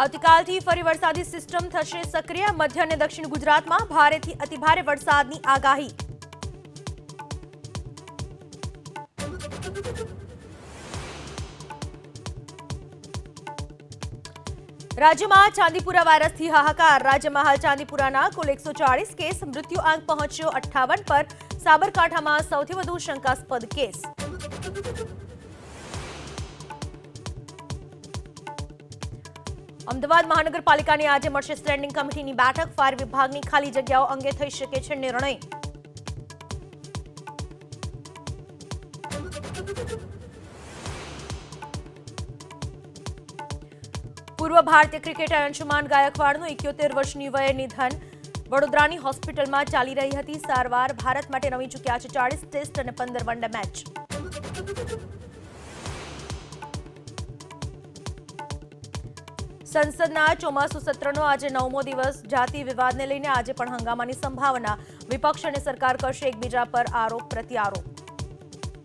આવતીકાલથી ફરી વરસાદી સિસ્ટમ થશે સક્રિય. મધ્ય અને દક્ષિણ ગુજરાતમાં ભારેથી અતિભારે વરસાદની આગાહી. રાજ્યમાં ચાંદીપુરા વાયરસથી હાહાકાર. રાજ્યમાં હાલ ચાંદીપુરાના કુલ 140 કેસ. મૃત્યુઆંક પહોંચ્યો 58 પર. સાબરકાંઠામાં સૌથી વધુ શંકાસ્પદ કેસ. અમદાવાદ મહાનગરપાલિકાની આજે મળશે સ્ટેન્ડિંગ કમિટીની બેઠક. ફાયર વિભાગની ખાલી જગ્યાઓ અંગે થઈ શકે છે નિર્ણય. પૂર્વ ભારતીય ક્રિકેટર અંશુમાન ગાયકવાડનું 71 વર્ષની વયે નિધન. વડોદરાની હોસ્પિટલમાં ચાલી રહી હતી સારવાર. ભારત માટે રમી ચૂક્યા છે 40 ટેસ્ટ અને 15 વન ડે મેચ. સંસદના ચોમાસુ સત્રનો આજે 9મો દિવસ. જાતિ વિવાદને લઈને આજે પણ હંગામાની સંભાવના. વિપક્ષ અને સરકાર કરશે એકબીજા પર આરોપ પ્રત્યારોપ.